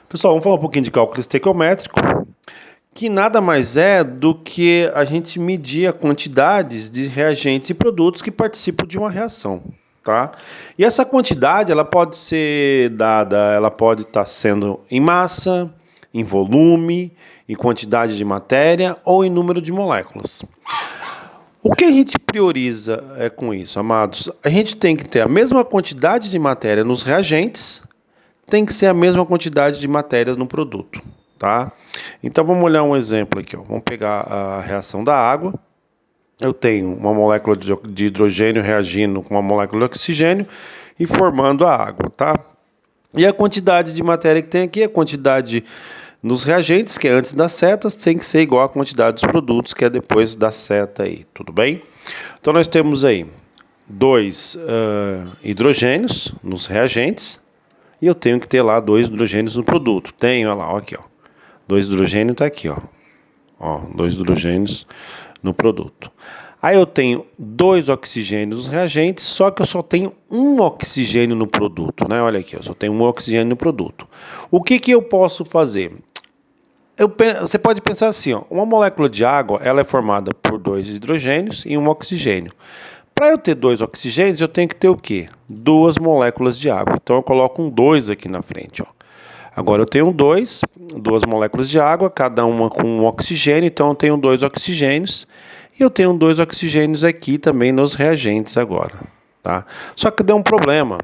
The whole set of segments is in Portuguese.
Pessoal, vamos falar um pouquinho de cálculo estequiométrico, que nada mais é do que a gente medir a quantidades de reagentes e produtos que participam de uma reação, tá? E essa quantidade, ela pode ser dada, ela pode estar sendo em massa, em volume, em quantidade de matéria ou em número de moléculas. O que a gente prioriza com isso, amados? A gente tem que ter a mesma quantidade de matéria nos reagentes, tem que ser a mesma quantidade de matéria no produto, tá? Então vamos olhar um exemplo aqui, ó. Vamos pegar a reação da água. Eu tenho uma molécula de hidrogênio reagindo com uma molécula de oxigênio e formando a água, tá? E a quantidade de matéria que tem aqui, a quantidade nos reagentes, que é antes das setas, tem que ser igual à quantidade dos produtos, que é depois da seta aí, tudo bem? Então nós temos aí dois hidrogênios nos reagentes, e eu tenho que ter lá 2 hidrogênios no produto. Tenho, olha lá, ó, aqui, ó. 2 hidrogênios está aqui, ó. Ó, 2 hidrogênios no produto. Aí eu tenho 2 oxigênios nos reagentes, só que eu só tenho um oxigênio no produto, né? Olha aqui, eu só tenho um oxigênio no produto. O que eu posso fazer? Você pode pensar assim, ó, uma molécula de água, ela é formada por 2 hidrogênios e um oxigênio. Para eu ter 2 oxigênios, eu tenho que ter o quê? 2 moléculas de água. Então eu coloco um 2 aqui na frente, ó. Agora eu tenho 2 moléculas de água, cada uma com um oxigênio, então eu tenho 2 oxigênios. E eu tenho 2 oxigênios aqui também nos reagentes agora, tá? Só que deu um problema.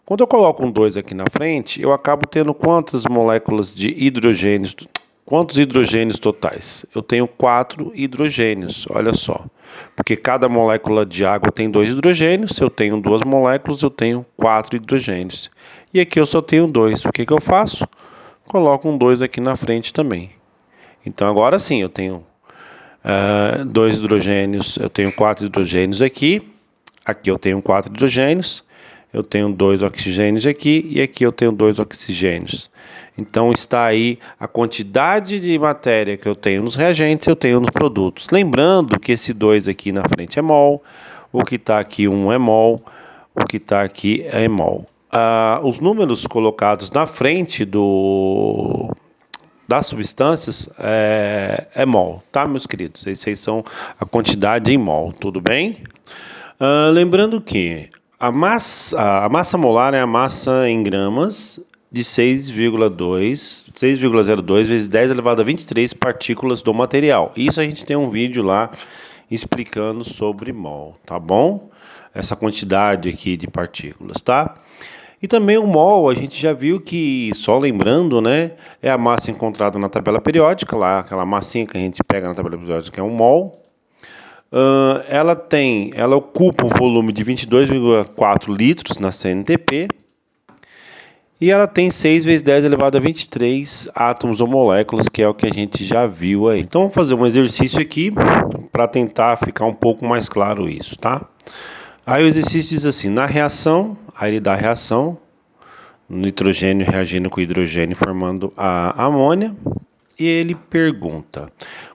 Quando eu coloco um 2 aqui na frente, eu acabo tendo quantas moléculas de hidrogênios? Quantos hidrogênios totais? Eu tenho 4 hidrogênios, olha só. Porque cada molécula de água tem 2 hidrogênios. Se eu tenho 2 moléculas, eu tenho 4 hidrogênios. E aqui eu só tenho 2. O que eu faço? Coloco um 2 aqui na frente também. Então agora sim, eu tenho 2 hidrogênios, eu tenho 4 hidrogênios aqui. Aqui eu tenho 4 hidrogênios. Eu tenho 2 oxigênios aqui e aqui eu tenho 2 oxigênios. Então está aí a quantidade de matéria que eu tenho nos reagentes, eu tenho nos produtos. Lembrando que esse 2 aqui na frente é mol, o que está aqui 1 é mol, o que está aqui é mol. Os números colocados na frente das substâncias é mol, tá, meus queridos? Esses são a quantidade em mol, tudo bem? Lembrando que a massa molar é a massa em gramas de 6,02 vezes 10 elevado a 23 partículas do material. Isso a gente tem um vídeo lá explicando sobre mol, tá bom? Essa quantidade aqui de partículas, tá? E também o mol, a gente já viu que, só lembrando, né, é a massa encontrada na tabela periódica, lá aquela massinha que a gente pega na tabela periódica, que é um mol. Ela ocupa um volume de 22,4 litros na CNTP e ela tem 6 vezes 10 elevado a 23 átomos ou moléculas, que é o que a gente já viu aí. Então vamos fazer um exercício aqui para tentar ficar um pouco mais claro isso, tá? Aí o exercício diz assim, na reação, aí ele dá a reação, nitrogênio reagindo com hidrogênio formando a amônia. E ele pergunta,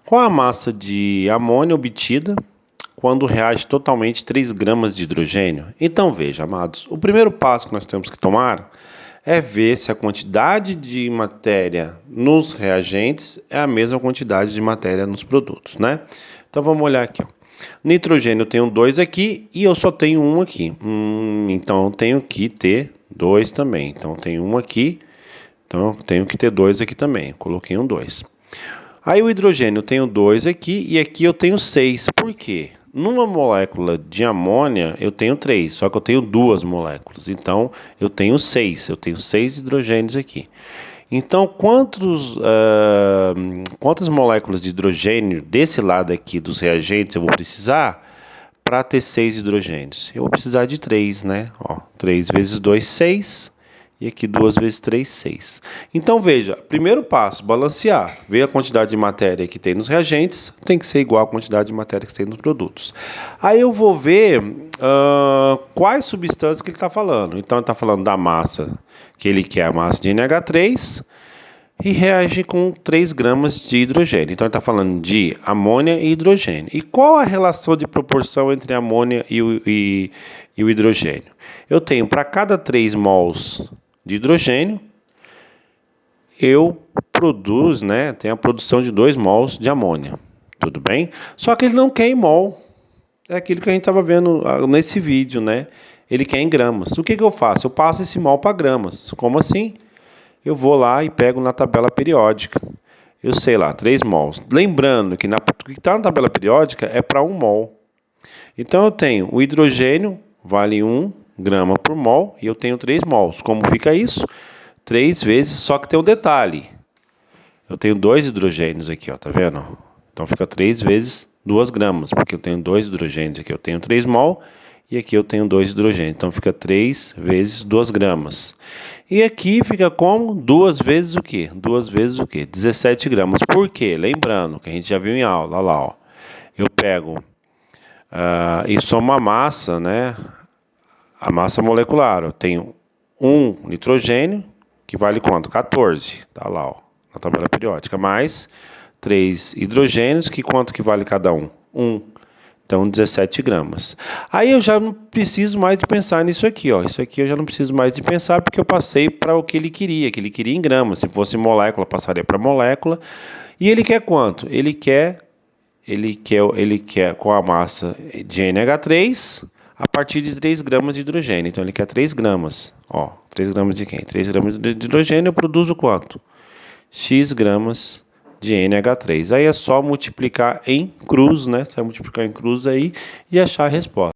qual a massa de amônia obtida quando reage totalmente 3 gramas de hidrogênio? Então veja, amados, o primeiro passo que nós temos que tomar é ver se a quantidade de matéria nos reagentes é a mesma quantidade de matéria nos produtos, né? Então vamos olhar aqui, ó. Nitrogênio eu tenho 2 aqui e eu só tenho 1 aqui. Então eu tenho que ter 2 também. Então eu tenho 1 aqui. Então, eu tenho que ter 2 aqui também. Coloquei um 2. Aí o hidrogênio eu tenho 2 aqui e aqui eu tenho 6. Por quê? Numa molécula de amônia eu tenho 3, só que eu tenho 2 moléculas. Então, eu tenho 6. Eu tenho 6 hidrogênios aqui. Então, quantas moléculas de hidrogênio desse lado aqui dos reagentes eu vou precisar para ter 6 hidrogênios? Eu vou precisar de 3, né? Ó, 3 vezes 2, 6. E aqui 2 vezes 3, 6. Então veja, primeiro passo, balancear. Ver a quantidade de matéria que tem nos reagentes, tem que ser igual à quantidade de matéria que tem nos produtos. Aí eu vou ver quais substâncias que ele está falando. Então ele está falando da massa, que ele quer a massa de NH3, e reage com 3 gramas de hidrogênio. Então ele está falando de amônia e hidrogênio. E qual a relação de proporção entre a amônia e o hidrogênio? Eu tenho para cada 3 mols de hidrogênio, eu produzo, né? Tem a produção de 2 mols de amônia. Tudo bem? Só que ele não quer em mol. É aquilo que a gente estava vendo nesse vídeo, né? Ele quer em gramas. O que eu faço? Eu passo esse mol para gramas. Como assim? Eu vou lá e pego na tabela periódica. Eu sei lá, 3 mols. Lembrando que o que está na tabela periódica é para 1 mol. Então eu tenho o hidrogênio, vale 1 grama por mol, e eu tenho 3 mols. Como fica isso? 3 vezes, só que tem um detalhe. Eu tenho 2 hidrogênios aqui, ó, tá vendo? Então fica 3 vezes 2 gramas, porque eu tenho 2 hidrogênios aqui. Eu tenho 3 mol e aqui eu tenho 2 hidrogênios. Então fica 3 vezes 2 gramas. E aqui fica como? 2 vezes o quê? 2 vezes o quê? 17 gramas. Por quê? Lembrando que a gente já viu em aula, olha lá, ó. Eu pego e somo a massa, né? A massa molecular. Eu tenho 1 nitrogênio, que vale quanto? 14. Tá lá, ó, na tabela periódica. Mais 3 hidrogênios, que quanto que vale cada um? 1. Então, 17 gramas. Aí eu já não preciso mais de pensar nisso aqui, ó. Isso aqui eu já não preciso mais de pensar, porque eu passei para o que ele queria em gramas. Se fosse molécula, passaria para molécula. E ele quer quanto? Ele quer com a massa de NH3 a partir de 3 gramas de hidrogênio. Então, ele quer 3 gramas. Ó, 3 gramas de quem? 3 gramas de hidrogênio, eu produzo quanto? X gramas de NH3. Aí é só multiplicar em cruz, né? Você vai multiplicar em cruz aí e achar a resposta.